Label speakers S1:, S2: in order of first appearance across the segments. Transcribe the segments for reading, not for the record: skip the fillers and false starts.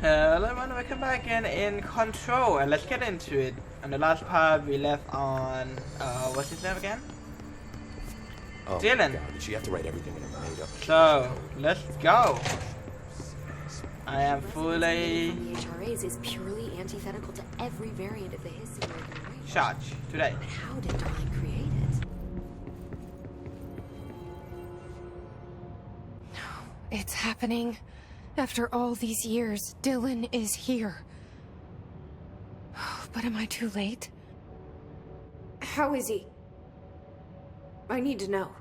S1: Hello everyone, welcome back again in Control, and let's get into it. On the last part we left on, what's his name again?
S2: Oh,
S1: Dylan.
S2: God, did she have to write everything in a made-up?
S1: So, let's go. I am fully...
S3: The HRAs is purely antithetical to every variant of the HIS simulator.
S1: charged today.
S3: But how did Dawn create it?
S4: It's happening. After all these years, Dylan is here. But am I too late?
S3: How is he? I need to know.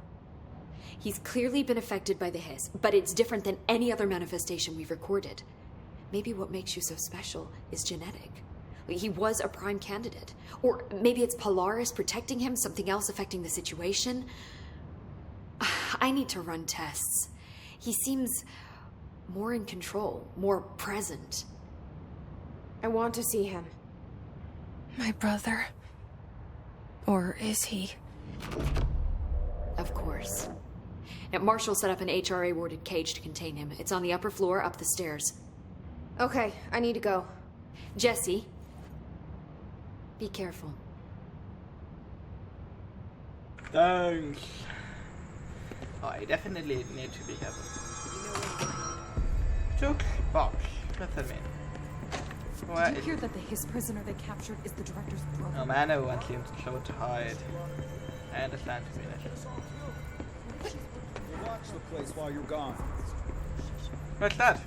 S3: He's clearly been affected by the HIS, but it's different than any other manifestation we've recorded. Maybe what makes you so special is genetic. He was a prime candidate. Or maybe it's Polaris protecting him, something else affecting the situation. I need to run tests. He seems more in control, more present.
S4: I want to see him. My brother? Or is he?
S3: Of course. Now, Marshall set up an HRA-warded cage to contain him. It's on the upper floor, up the stairs.
S4: Okay, I need to go.
S3: Jesse, be careful.
S1: Thanks. Oh, I definitely need to be careful. Took box. What's that mean? Where
S5: Did you
S1: is
S5: hear
S1: it?
S5: that the HIS prisoner they captured is the director's brother?
S1: Oh man, everyone seems so tired. I understand to be honest.
S6: Watch the place while you're gone.
S1: What's that?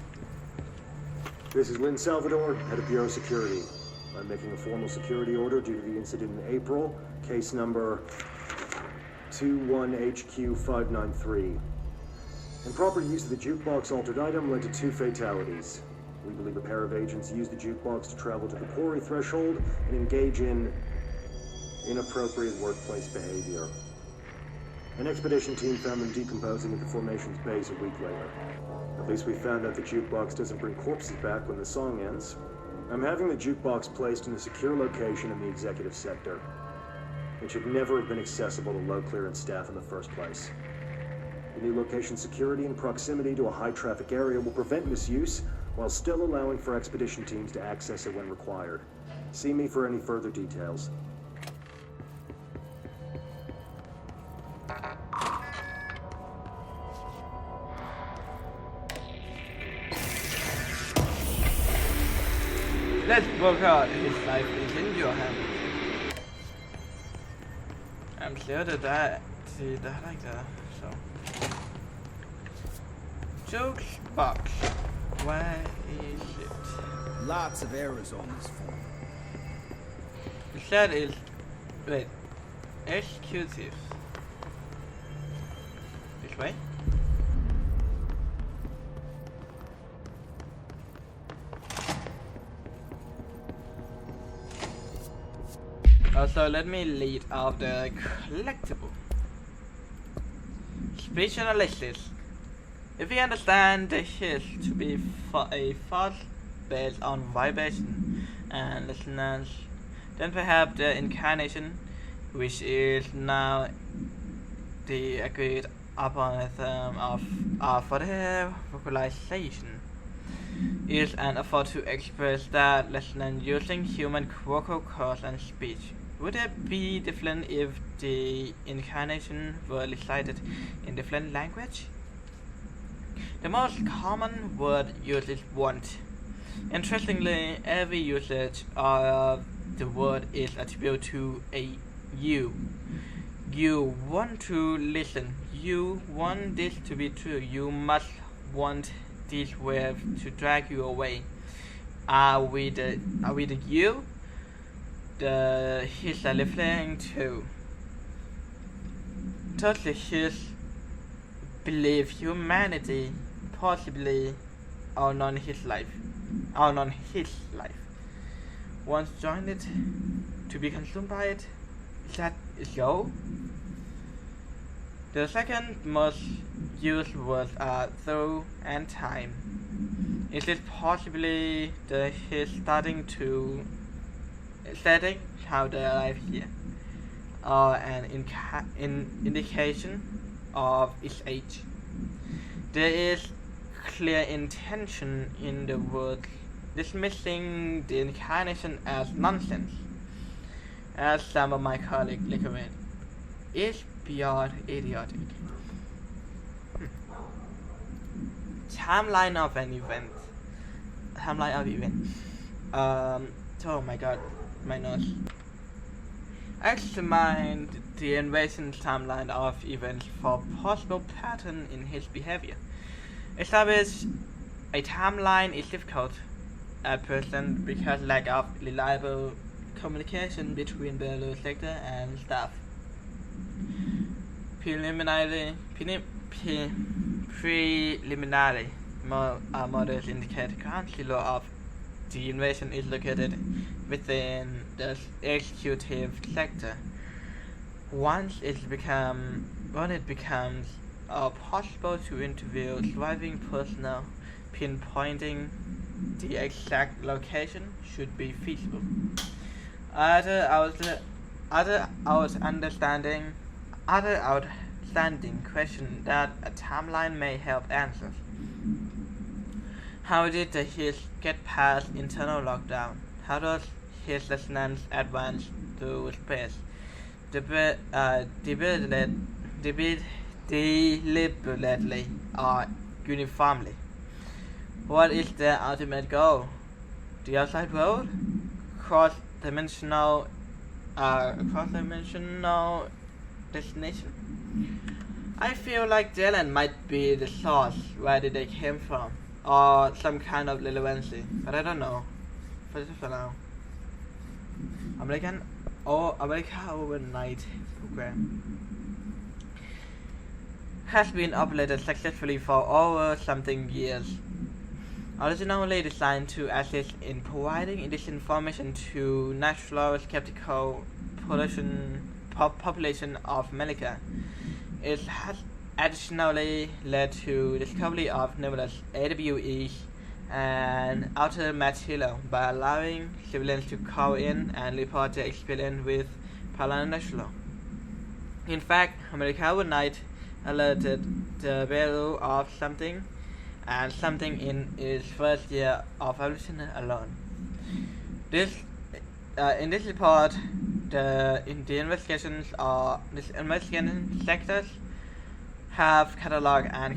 S7: This is Lynn Salvador, head of Bureau Security. I'm making a formal security order due to the incident in April, case number 21HQ593. Improper use of the jukebox altered item led to 2 fatalities. We believe a pair of agents used the jukebox to travel to the quarry threshold and engage in inappropriate workplace behavior. An expedition team found them decomposing at the formation's base a week later. At least we found out the jukebox doesn't bring corpses back when the song ends. I'm having the jukebox placed in a secure location in the executive sector. It should never have been accessible to low clearance staff in the first place. The new location security and proximity to a high-traffic area will prevent misuse, while still allowing for expedition teams to access it when required. See me for any further details.
S1: Let's work out. His life is in your hand. I'm sure that see that like that. So jokes box. Where is it?
S6: Lots of errors on this form.
S1: That is wait. Executive. This way? Also, let me lead out the collectible. Speech analysis. If we understand the HIS to be a force based on vibration and resonance, then perhaps the incarnation, which is now the agreed upon term for the vocalization, is an effort to express that resonance using human vocal cords and speech. Would it be different if the incarnation were recited in different language? The most common word used is want. Interestingly, every usage of the word is attributed to a you. You want to listen. You want this to be true. You must want this wave to drag you away. Are we the you? The HIS are referring to. Does the HIS believe humanity possibly outnumber his life? Once joined it, to be consumed by it? Is that so? The second most used words are through and time. Is it possibly the HIS starting how they arrive here, or an indication of its age? There is clear intention in the word dismissing the incarnation as nonsense, as some of my colleagues recommend, is beyond idiotic. Timeline of an event. Timeline of events. Oh my god, my nose. Examined the invasion timeline of events for possible pattern in his behavior. Establish a timeline is difficult at present because lack of reliable communication between the sector and staff. Preliminary models indicate concealor of the invasion is located within the executive sector. Once it becomes possible to interview surviving personnel, pinpointing the exact location should be feasible. Other outstanding question that a timeline may help answer. How did the Hiss get past internal lockdown? How does his resonance advance through space? Deliberately or uniformly? What is the ultimate goal? The outside world? Cross-dimensional destination? I feel like Dylan might be the source where did they came from, or some kind of relevancy, but I don't know. For now. America Overnight Program has been operated successfully for over something years. Originally designed to assist in providing this information to natural skeptical population of America, it has additionally led to discovery of numerous AWEs and outer material by allowing civilians to call in and report their experience with paranormal. In fact, America Overnight alerted the Bureau of something in its first year of operation alone. In this report, the investigating sectors have cataloged and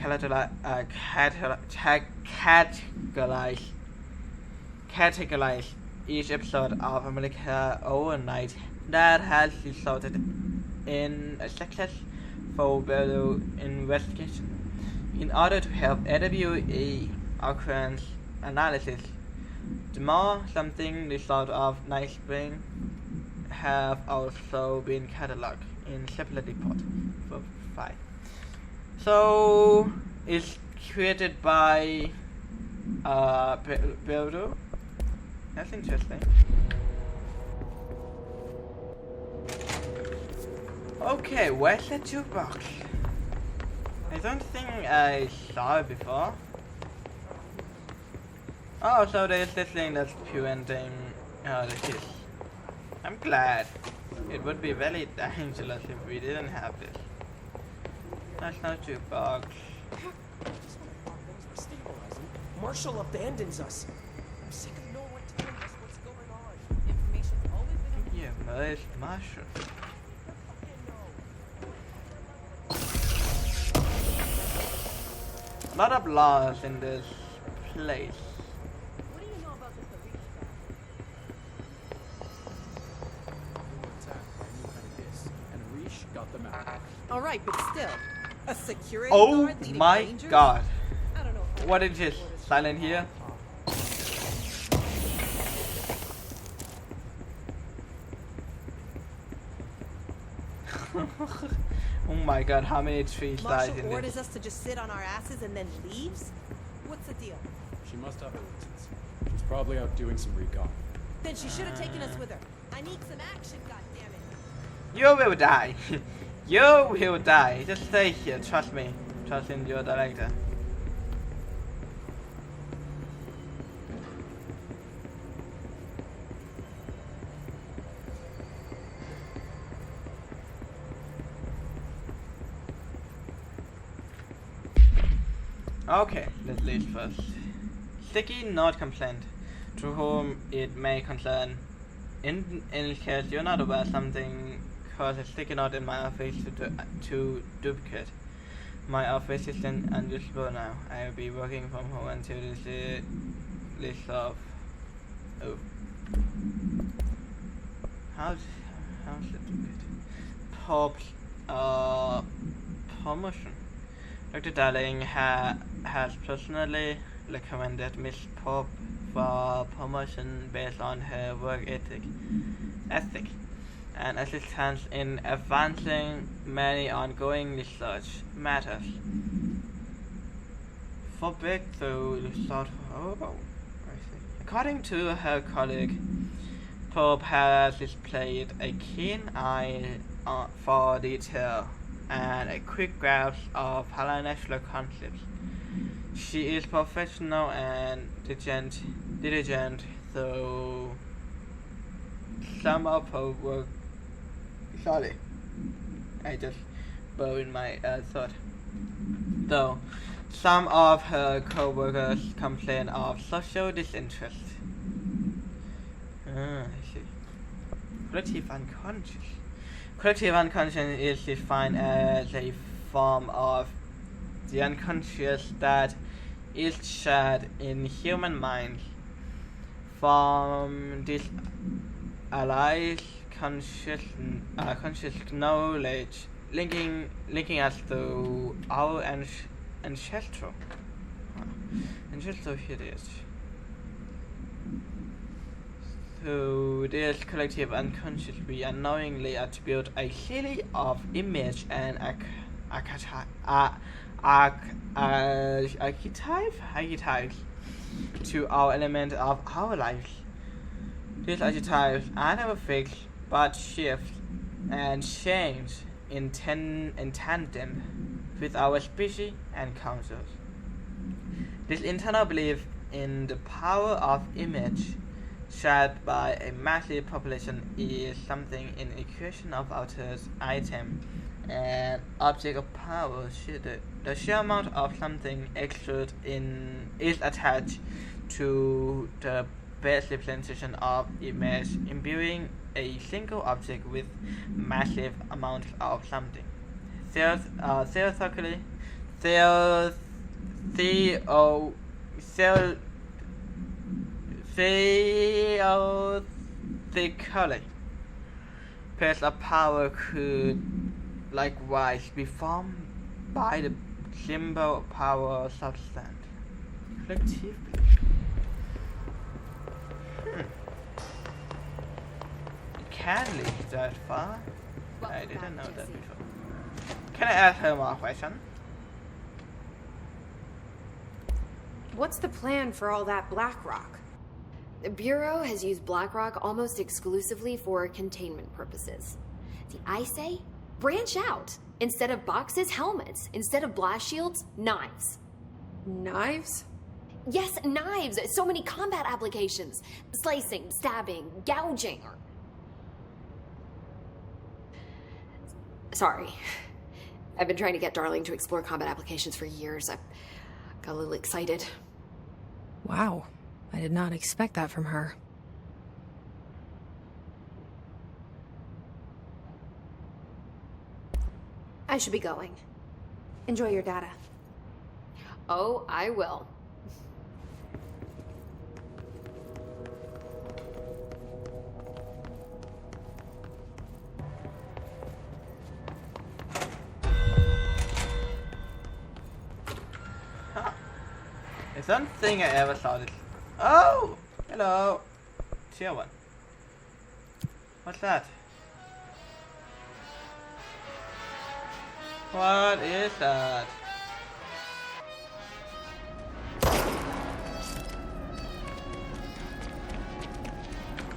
S1: categorized each episode of America Overnight that has resulted in a successful Bureau investigation. In order to help AWE occurrence analysis, the more something result of Night Spring have also been catalogued in separate report for 5. So it's created by Bureau. That's interesting. Okay, where's the jukebox? I don't think I saw it before. Oh, so there's this thing that's preventing the kiss. I'm glad. It would be very dangerous if we didn't have this. That's not jukebox.
S8: Marshall abandons us. I'm sick of no one telling us what's going on.
S5: Information's always been
S1: Yeah, where's Marshall? A lot of laws in this place.
S5: What do you know about this Arish guy? All right, but still, a security
S1: Oh
S5: guard leading
S1: my
S5: Rangers?
S1: god.
S5: I don't know.
S1: What is this? Silent here? Oh my god, how many trees died
S5: Marshall
S1: in
S5: orders
S1: this?
S5: us to just sit on our asses and then leaves? What's the deal?
S9: She must have her reasons. She's probably out doing some recon.
S5: Then she should have taken us with her. I need some action, goddammit.
S1: You will die. You will die. Just stay here, trust me. Trust in your director. Okay, let's leave first. Sticky note complaint. to whom it may concern. In case you're not aware, something causes sticking out in my office to duplicate. My office is unusable now. I will be working from home until this list of. Oh. How's it duplicate? Promotion. Dr. Darling has personally recommended Miss Pope for promotion based on her work ethic and assistance in advancing many ongoing research matters. For breakthrough research, according to her colleague, Pope has displayed a keen eye for detail and a quick grasp of high-national concepts. She is professional and diligent, though some of her work. Sorry, I just buried my thought. Though some of her co-workers complain of social disinterest. I see. Collective unconscious. Collective unconscious is defined as a form of the unconscious that is shared in human minds. From this allies conscious knowledge linking us to our ancestral heritage. To this collective unconscious, we unknowingly attribute a series of image and archetypes to our element of our lives. These archetypes are never fixed, but shift and change in tandem with our species and cultures. This internal belief in the power of image shared by a massive population is something in equation of alters item and object of power. The sheer amount of something exert is attached to the base representation of image, imbuing a single object with massive amounts of something. Theoretically, place of power could likewise be formed by the symbol power substance. Collective. It can lead that far. I didn't know that before. Can I ask her more questions?
S4: What's the plan for all that Blackrock?
S3: The Bureau has used Blackrock almost exclusively for containment purposes. I say, branch out. Instead of boxes, helmets. Instead of blast shields, knives.
S4: Knives?
S3: Yes, knives. So many combat applications. Slicing, stabbing, gouging. Sorry. I've been trying to get Darling to explore combat applications for years. I got a little excited.
S4: Wow. I did not expect that from her.
S3: I should be going.
S4: Enjoy your data.
S3: Oh, I will.
S1: It's something I ever saw this. Oh! Hello! Tier 1. What's that? What is that?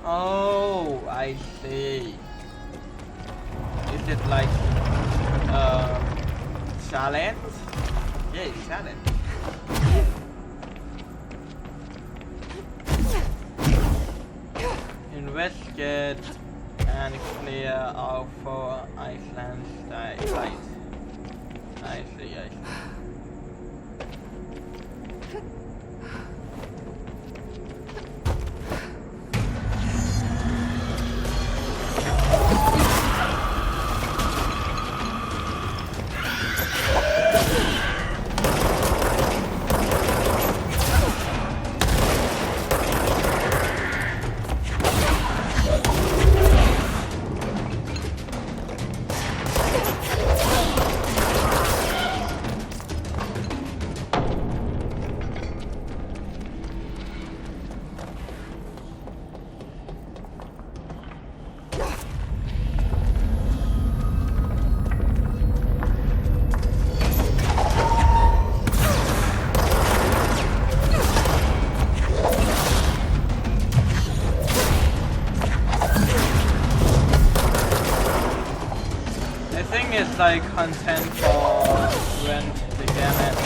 S1: Oh, I see. Is it like challenge? Yeah, it's challenge. Investigate and clear all 4 Iceland sites. I see. like content for rent the game.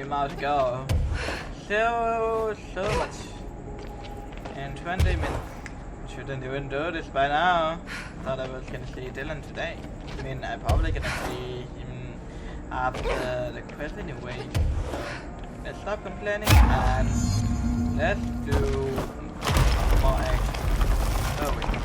S1: More to go. So much. In 20 minutes. Shouldn't even do this by now. Thought I was gonna see Dylan today. I mean, I'm probably gonna see him after the quest anyway. So let's stop complaining and let's do more action. Oh wait.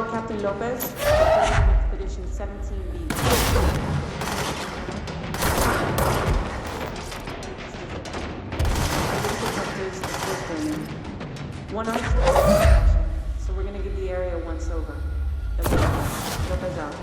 S10: Log Captain Lopez, Expedition 17B. One arch, so we're gonna give the area once over. Lopez out.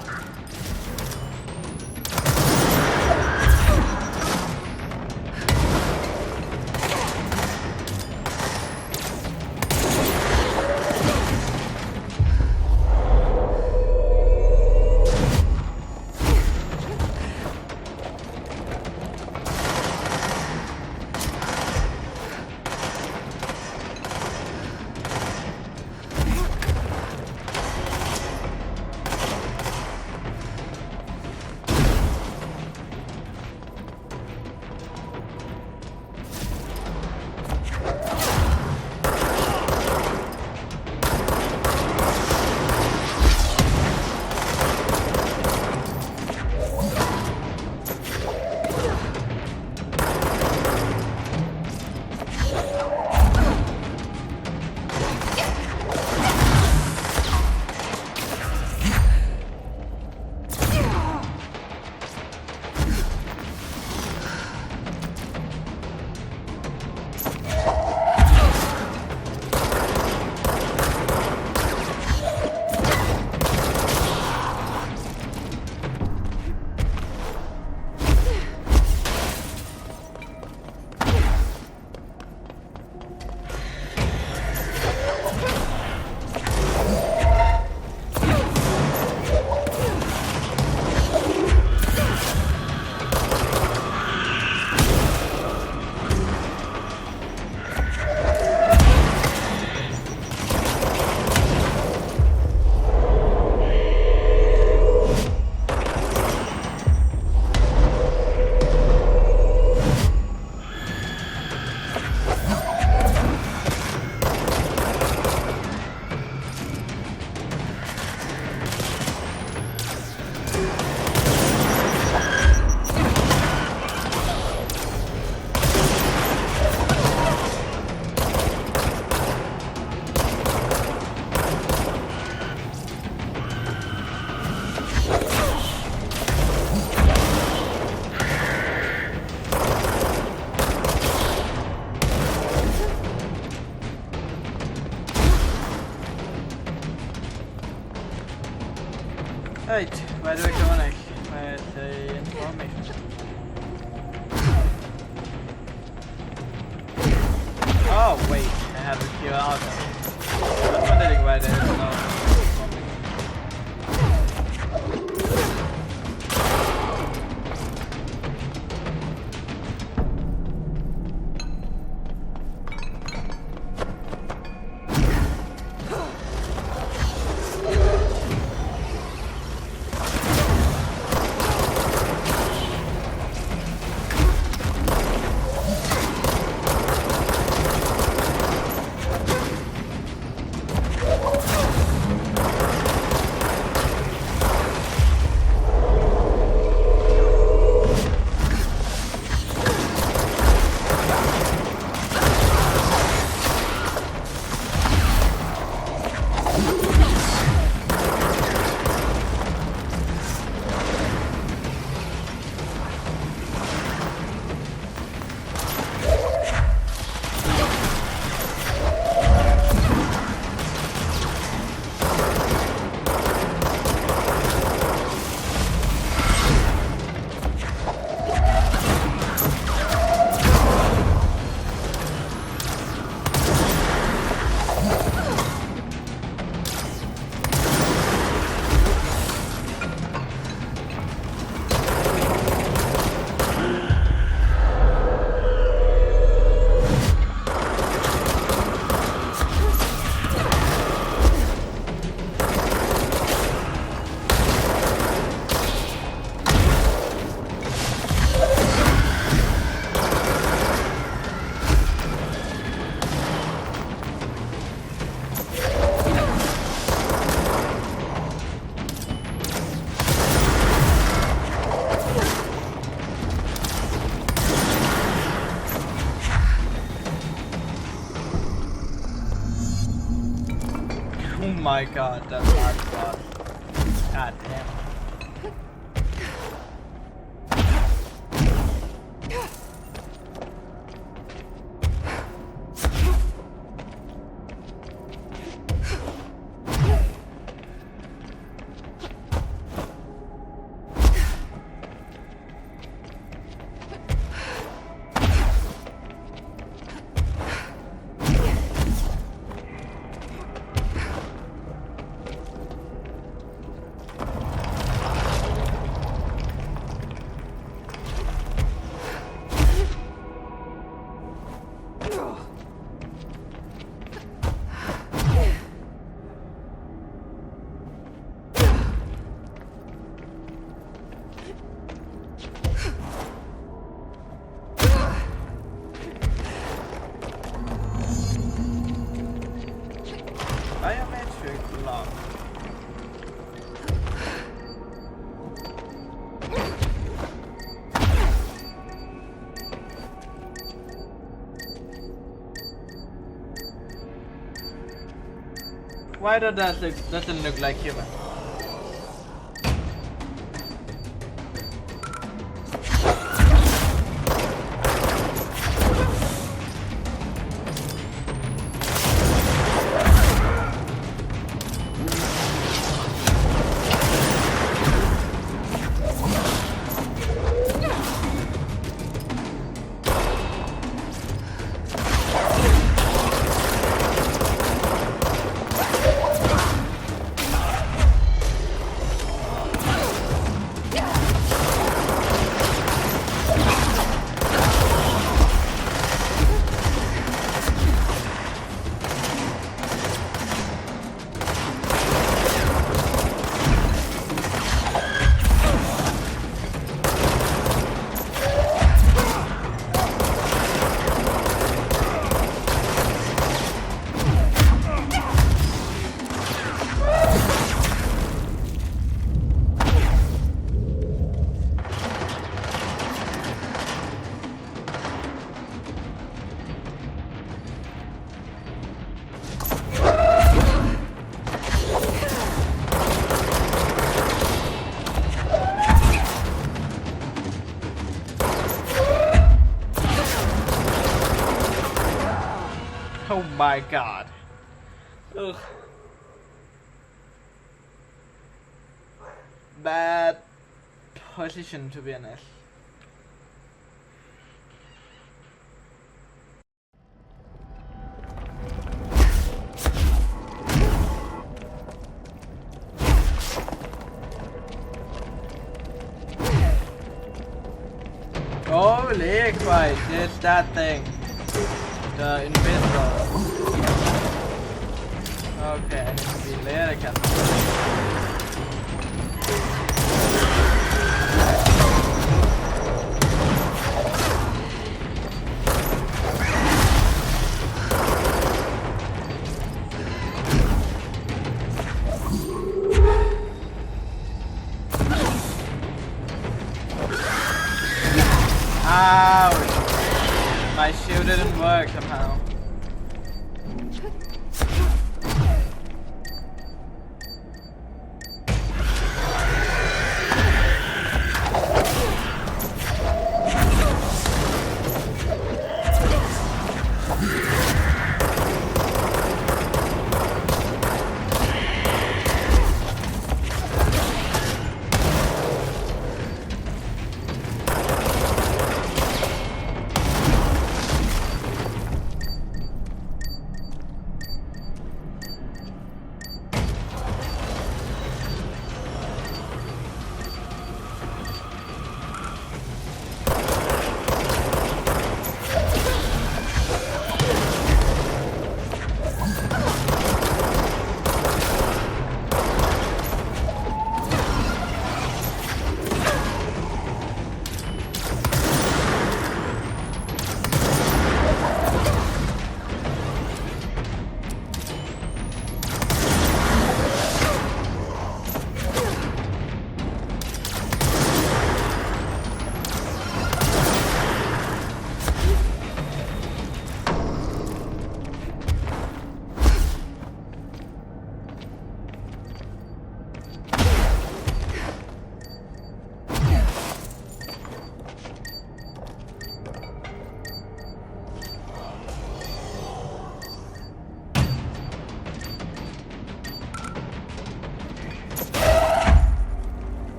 S1: Right, where do we go next? Where's the information? Oh wait, I have a QR code. I was wondering why there is no information. my god, that last boss. God damn. Biometric lock. Why doesn't look like human? Oh my god. Ugh. Bad position, to be honest. Holy Christ, it's that thing. The invisible. Okay, vi ler kanske. Ouch! My shield didn't work somehow.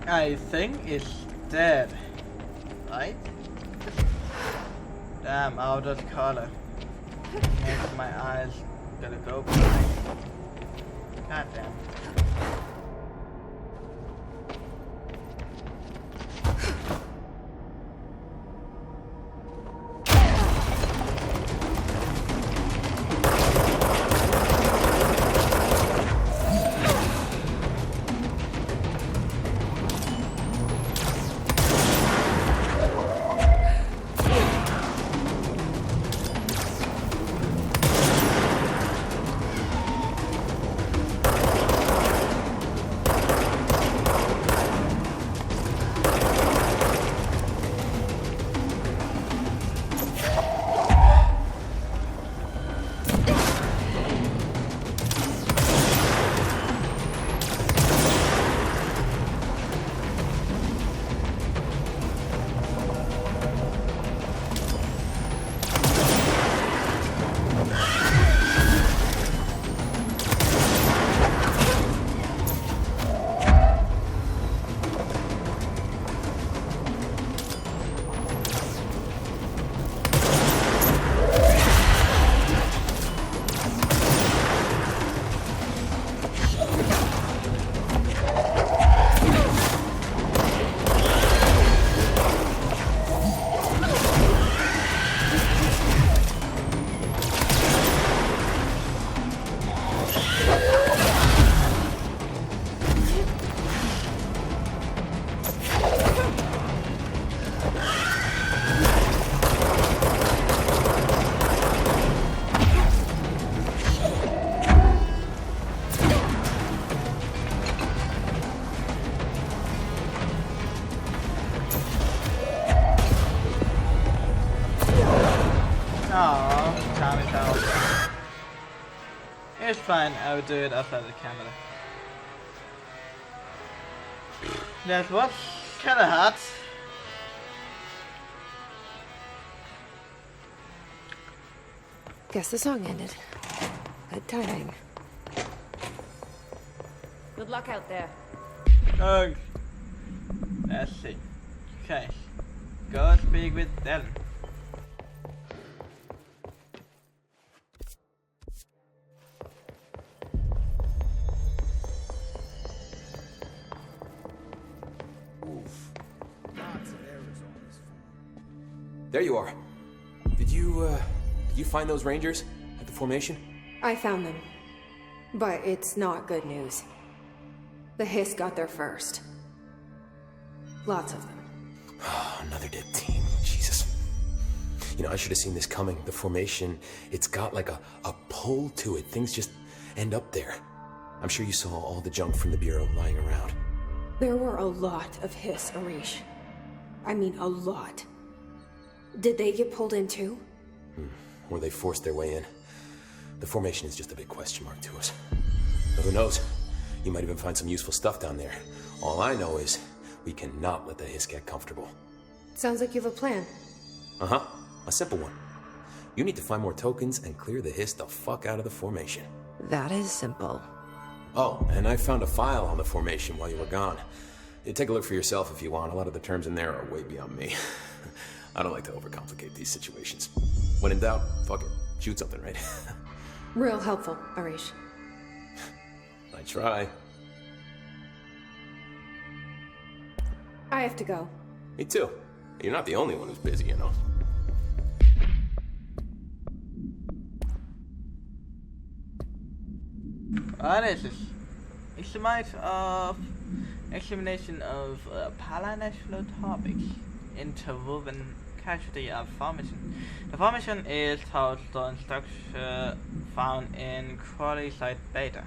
S1: I think it's dead. Right? Damn, out of color. Makes my eyes gonna go blind. God damn. It's fine, I will do it outside the camera. That was kinda hot.
S4: Guess the song ended. Good timing.
S5: Good luck out there.
S1: Oh, let's see. Okay, go speak with Dylan.
S2: There you are. Did you find those Rangers at the formation?
S4: I found them. But it's not good news. The Hiss got there first. Lots of them.
S2: Another dead team. Jesus. You know, I should have seen this coming. The formation, it's got like a pull to it. Things just end up there. I'm sure you saw all the junk from the Bureau lying around.
S4: There were a lot of Hiss, Arish. I mean, a lot. Did they get pulled in too?
S2: Or they forced their way in. The formation is just a big question mark to us. But who knows? You might even find some useful stuff down there. All I know is we cannot let the Hiss get comfortable.
S4: Sounds like you have a plan.
S2: Uh-huh. A simple one. You need to find more tokens and clear the Hiss the fuck out of the formation.
S4: That is simple.
S2: Oh, and I found a file on the formation while you were gone. You take a look for yourself if you want. A lot of the terms in there are way beyond me. I don't like to overcomplicate these situations. When in doubt, fuck it. Shoot something, right?
S4: Real helpful, Arish.
S2: I try.
S4: I have to go.
S2: Me too. You're not the only one who's busy, you know.
S1: What is this? Examination of paranational topics, interwoven casualty of formation. The formation is Toadstone structure found in Crawley Site Beta,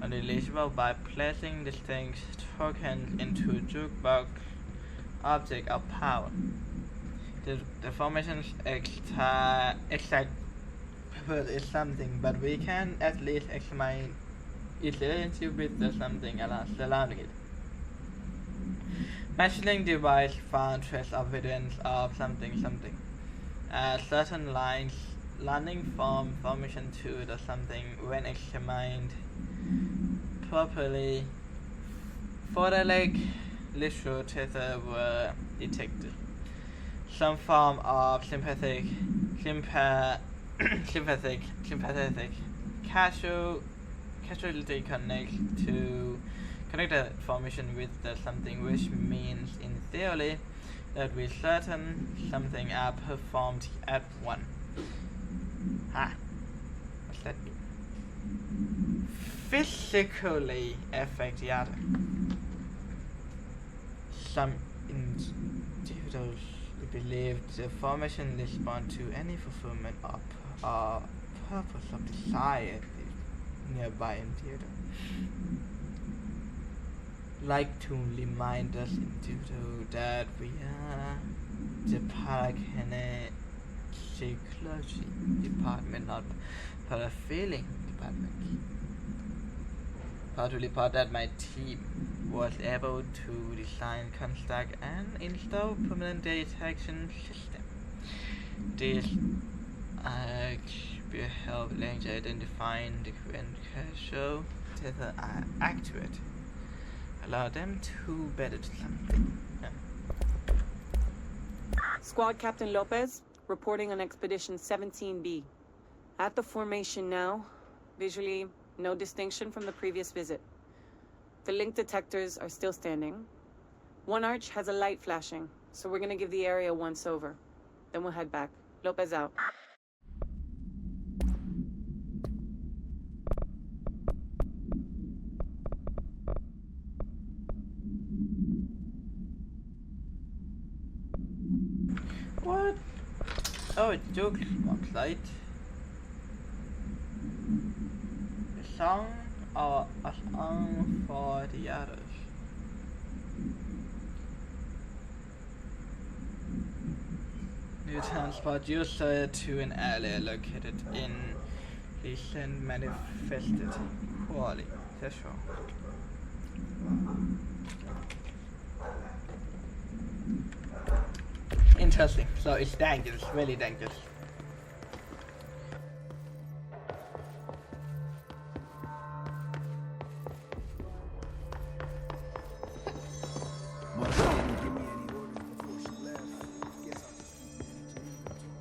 S1: unreleasable by placing distinct tokens into jukebox object of power. The formation's exact purpose is something, but we can at least examine its relationship with the something surrounding it. Measuring device found trace of evidence of something. Certain lines running from formation to the something when examined properly. For the tether were detected. Some form of sympathetic casualty connected formation with the something, which means in theory that we certain something are performed at one. What's that mean? Physically affect the other. Some individuals believe the formation respond to any fulfillment of purpose of desire at the nearby individual. Like to remind us individual that we are the parakineticology department, not parafeeling department. Proud to report that my team was able to design, construct, and install permanent detection system. This will help later identifying the current causal tether are accurate. Allow them to better do something.
S10: Squad Captain Lopez, reporting on Expedition 17B. At the formation now, visually, no distinction from the previous visit. The link detectors are still standing. One arch has a light flashing, so we're gonna give the area once over. Then we'll head back. Lopez out.
S1: What? Oh, it took one light. The song or a song for the others. You transport user to an area located in recent manifested poorly. That's sure. Interesting. So it's dangerous, really dangerous.
S6: My mom didn't give me any orders before she left. Guess I'll just leave it to inventory.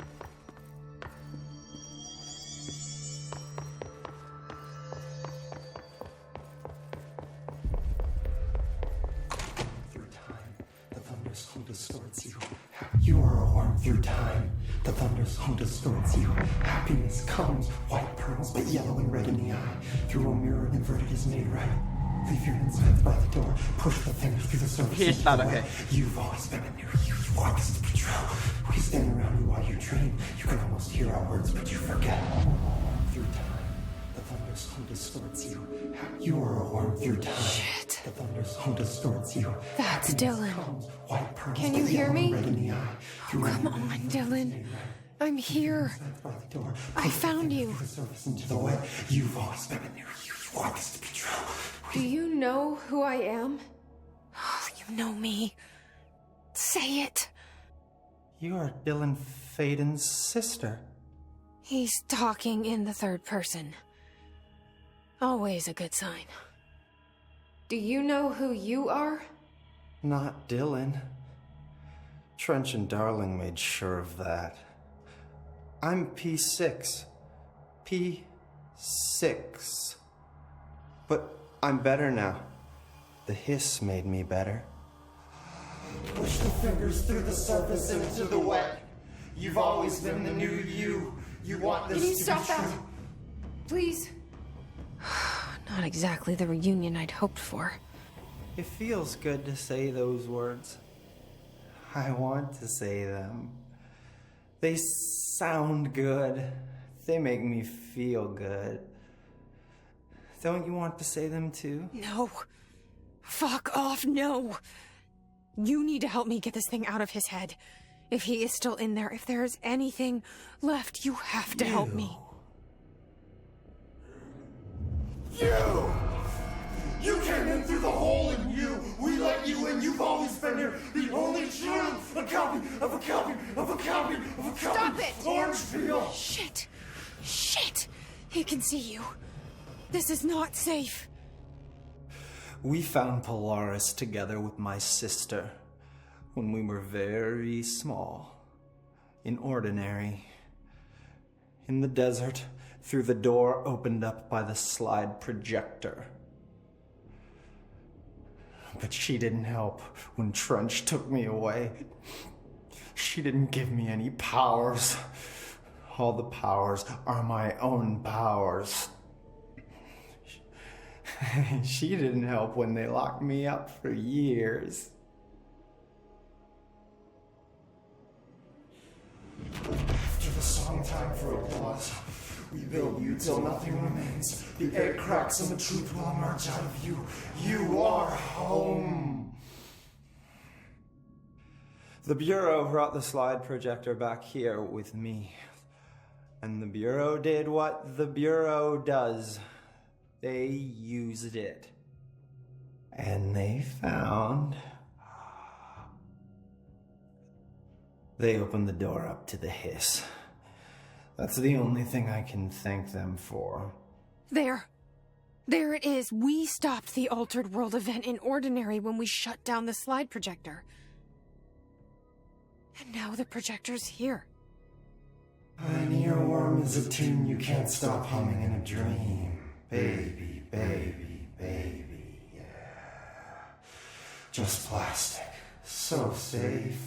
S11: Through time, the thunder's home distorts you. You are a worm through time. The thunder's home distorts you. Happiness comes, white pearls, but yellow and red in the eye. Through a mirror, inverted is made right. Leave your insides by the door. Push the fingers through the surface.
S1: He's not okay.
S11: You've always been a near you. You want us to patrol. We stand around you while you dream. You can almost hear our words, but you forget. Through time, the thunder's home distorts you. You are a worm through time.
S4: Shit.
S11: The thunder's home distorts you.
S4: That's Dylan.
S11: White pearls,
S4: Can you
S11: but
S4: hear
S11: yellow
S4: me?
S11: and red in the eye.
S4: Oh, come on, Dylan. I'm here. I found you.
S11: You've always been in there. You want us to patrol.
S4: Do you know who I am? You know me. Say it.
S11: You are Dylan Faden's sister.
S4: He's talking in the third person. Always a good sign. Do you know who you are?
S11: Not Dylan. Trench and Darling made sure of that. I'm P6. P6. But I'm better now. The hiss made me better. Push the fingers through the surface into the wet. You've always been the new you. You want this
S4: Can you
S11: to
S4: stop
S11: be
S4: that?
S11: true.
S4: Please. Not exactly the reunion I'd hoped for.
S11: It feels good to say those words. I want to say them. They sound good. They make me feel good. Don't you want to say them too?
S4: No. Fuck off, no. You need to help me get this thing out of his head. If he is still in there, if there is anything left, you have to help me.
S11: You came in through the hole in you. We let you in. You've always been here. The only true. A copy of a copy of a copy of a copy.
S4: Stop it!
S11: Orange peel.
S4: Shit. Shit. He can see you. This is not safe.
S12: We found Polaris together with my sister when we were very small, in Ordinary, in the desert, through the door opened up by the slide projector. But she didn't help when Trench took me away. She didn't give me any powers. All the powers are my own powers. She didn't help when they locked me up for years.
S11: After the song time for applause, we build you till nothing remains. The egg cracks and the truth will emerge out of you. You are home.
S12: The Bureau brought the slide projector back here with me. And the Bureau did what the Bureau does. They used it. And they found... They opened the door up to the hiss. That's the only thing I can thank them for.
S4: There it is. We stopped the Altered World event in Ordinary when we shut down the slide projector. And now the projector's here.
S11: An earworm is a tune you can't stop humming in a dream. Baby, baby, baby, yeah. Just plastic. So safe.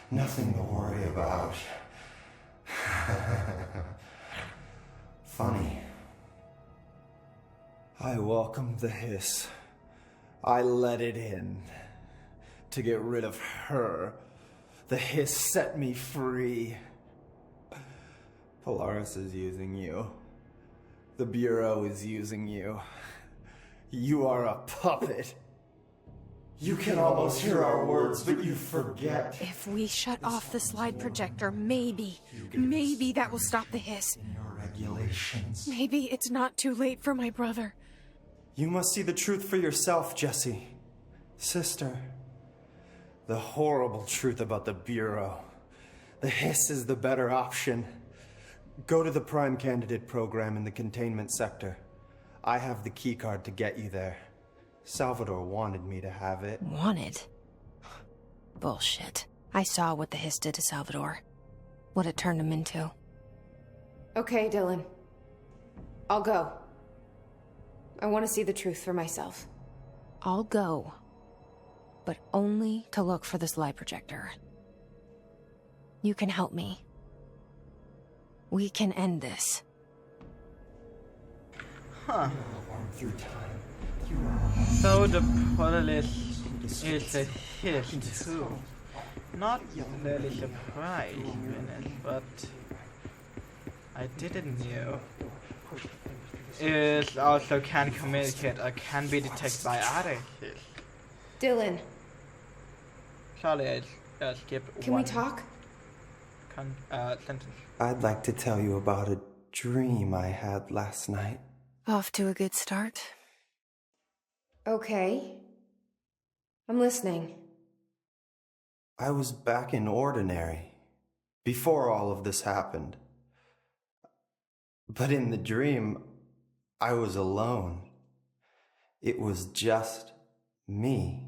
S11: Nothing to worry about. Funny.
S12: I welcomed the hiss. I let it in. To get rid of her. The hiss set me free. Polaris is using you. The Bureau is using you. You are a puppet.
S11: You can almost hear our words, but you forget.
S4: If we shut off the slide projector, maybe that will stop the hiss.
S11: In your regulations.
S4: Maybe it's not too late for my brother.
S12: You must see the truth for yourself, Jesse. Sister. The horrible truth about the Bureau. The hiss is the better option. Go to the Prime Candidate program in the containment sector. I have the keycard to get you there. Salvador wanted me to have it.
S4: Wanted? Bullshit. I saw what the hiss did to Salvador. What it turned him into.
S3: Okay, Dylan. I'll go. I want to see the truth for myself.
S4: I'll go. But only to look for the slide projector. You can help me. We can end this.
S1: Huh.
S11: Through time.
S1: So the Polaris is a hiss too. Not really surprised in it, but I didn't know. It also can communicate or can be detected by other hiss.
S3: Dylan.
S1: Sorry, I skipped
S3: Can
S1: one
S3: we talk?
S1: sentence.
S12: I'd like to tell you about a dream I had last night.
S4: Off to a good start.
S3: Okay. I'm listening.
S12: I was back in Ordinary, before all of this happened. But in the dream, I was alone. It was just me.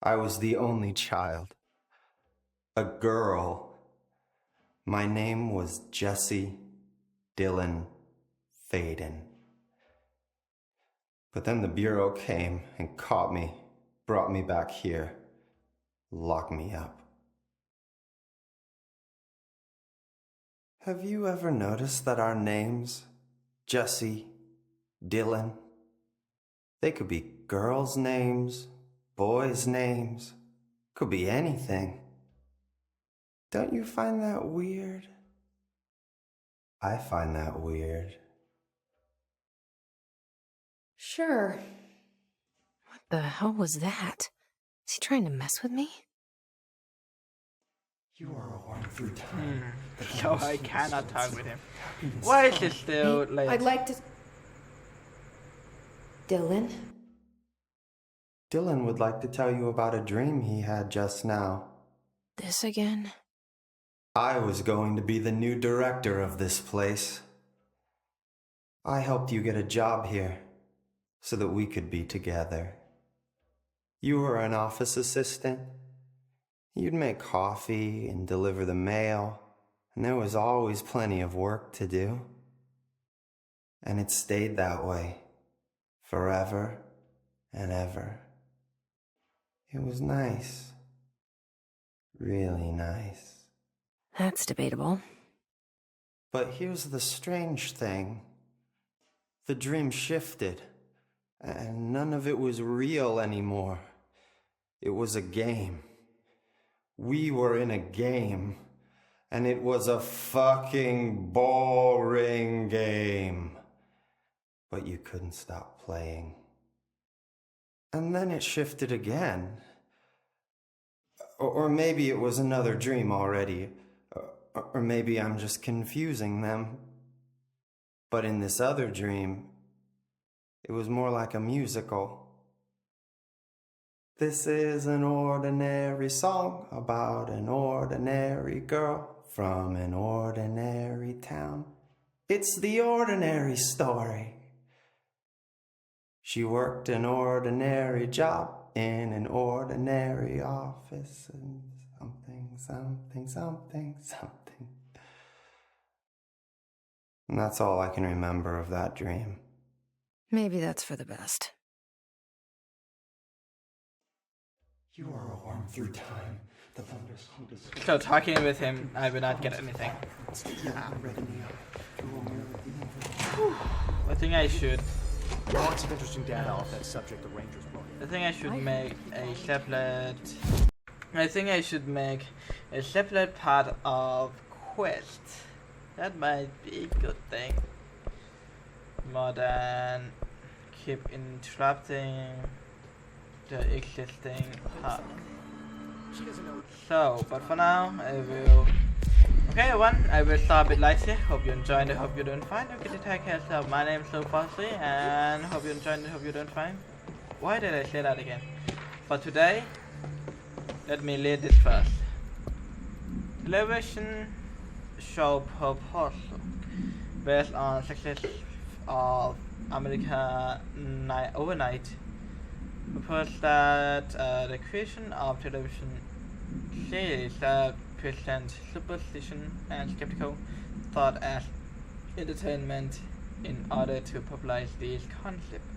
S12: I was the only child. A girl. My name was Jesse Dylan Faden. But then the Bureau came and caught me, brought me back here, locked me up. Have you ever noticed that our names, Jesse, Dylan, they could be girls' names, boys' names, could be anything. Don't you find that weird? I find that weird.
S3: Sure.
S4: What the hell was that? Is he trying to mess with me?
S11: You are a worm through time.
S1: So I cannot talk with him. Why is it still late?
S3: I'd like to... Dylan?
S12: Dylan would like to tell you about a dream he had just now.
S4: This again?
S12: I was going to be the new director of this place. I helped you get a job here. so that we could be together. You were an office assistant. You'd make coffee and deliver the mail, and there was always plenty of work to do. And it stayed that way, forever and ever. It was nice. Really nice.
S4: That's debatable.
S12: But here's the strange thing. The dream shifted, and none of it was real anymore. It was a game. We were in a game, and it was a fucking boring game. But you couldn't stop playing. And then it shifted again. Or maybe it was another dream already. Or maybe I'm just confusing them. But in this other dream, it was more like a musical. This is an ordinary song about an ordinary girl from an ordinary town. It's the ordinary story. She worked an ordinary job in an ordinary office and something. And that's all I can remember of that dream.
S4: Maybe that's for the best.
S11: You are a worm through time. The thunders hold us.
S1: So talking with him, I will not get anything. I think I should.
S6: Lots of interesting data off that subject the Rangers brought in.
S1: I think I should make a separate. I think I should make a separate part of quest. That might be a good thing. More than keep interrupting the existing part. So, but for now, I will. Okay, everyone, I will stop it light here. Hope you enjoyed it. Hope you're doing fine. Okay, take care of yourself. My name is So Foxy, and hope you enjoyed it. Hope you're doing fine. Why did I say that again? For today, let me lead this first. Television show proposal based on success of America Overnight proposed that the creation of television series that present superstition and skeptical thought as entertainment in order to popularize these concepts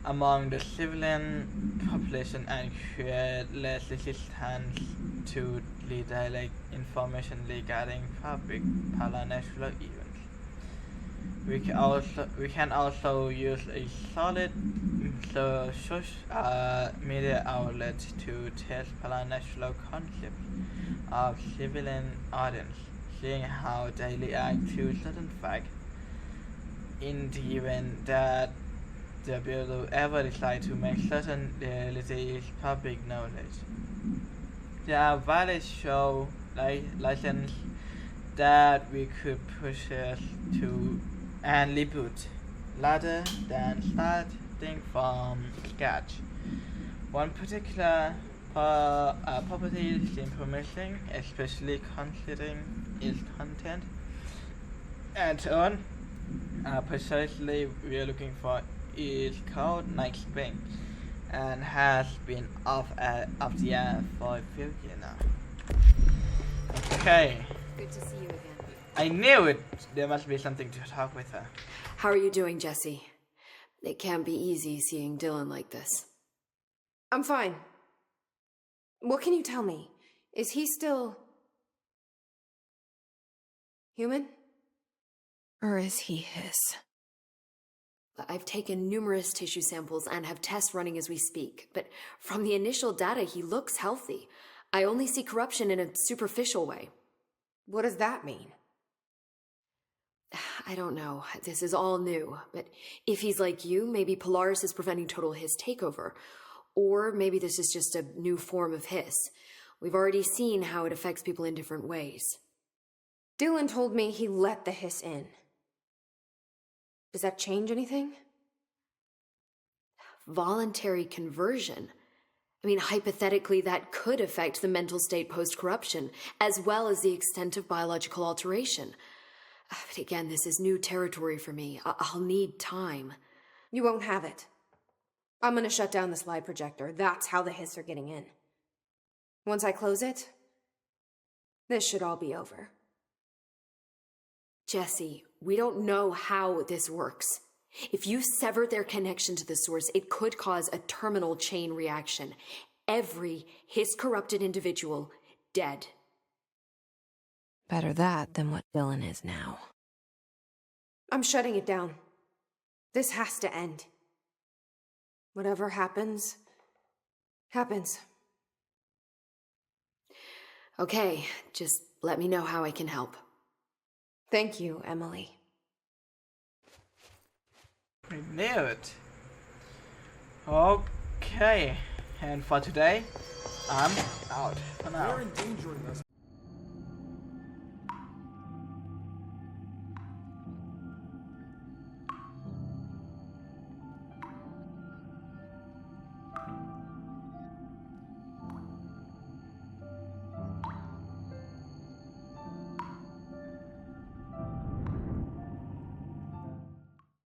S1: among the civilian population and create less resistance to the direct information regarding public supernatural events. We can also use a solid social media outlet to test supernatural concepts of civilian audience, seeing how they react to certain facts in the event that the Bureau ever decide to make certain realities public knowledge. There are various show licenses that we could purchase to and reboot rather than starting from scratch. One particular property seems promising, especially considering its content and so on. Precisely we are looking for is called Night Spring and has been off the air for a few years now. Okay.
S3: Good to see you again.
S1: I knew it! There must be something to talk with her.
S3: How are you doing, Jesse? It can't be easy seeing Dylan like this.
S4: I'm fine. What can you tell me? Is he still human? Or is he his?
S3: I've taken numerous tissue samples and have tests running as we speak, but from the initial data, he looks healthy. I only see corruption in a superficial way.
S4: What does that mean?
S3: I don't know. This is all new, but if he's like you, maybe Polaris is preventing total Hiss takeover. Or maybe this is just a new form of Hiss. We've already seen how it affects people in different ways.
S4: Dylan told me he let the Hiss in. Does that change anything?
S3: Voluntary conversion. I mean, hypothetically, that could affect the mental state post-corruption, as well as the extent of biological alteration. But again, this is new territory for me. I'll need time.
S4: You won't have it. I'm gonna shut down the slide projector. That's how the Hiss are getting in. Once I close it, this should all be over.
S3: Jesse, we don't know how this works. If you sever their connection to the source, it could cause a terminal chain reaction. Every Hiss-corrupted individual dead.
S4: Better that than what Dylan is now. I'm shutting it down. This has to end. Whatever happens, happens.
S3: Okay, just let me know how I can help.
S4: Thank you, Emily.
S1: We knew it. Okay, and for today, I'm out for now.
S6: They're endangering us.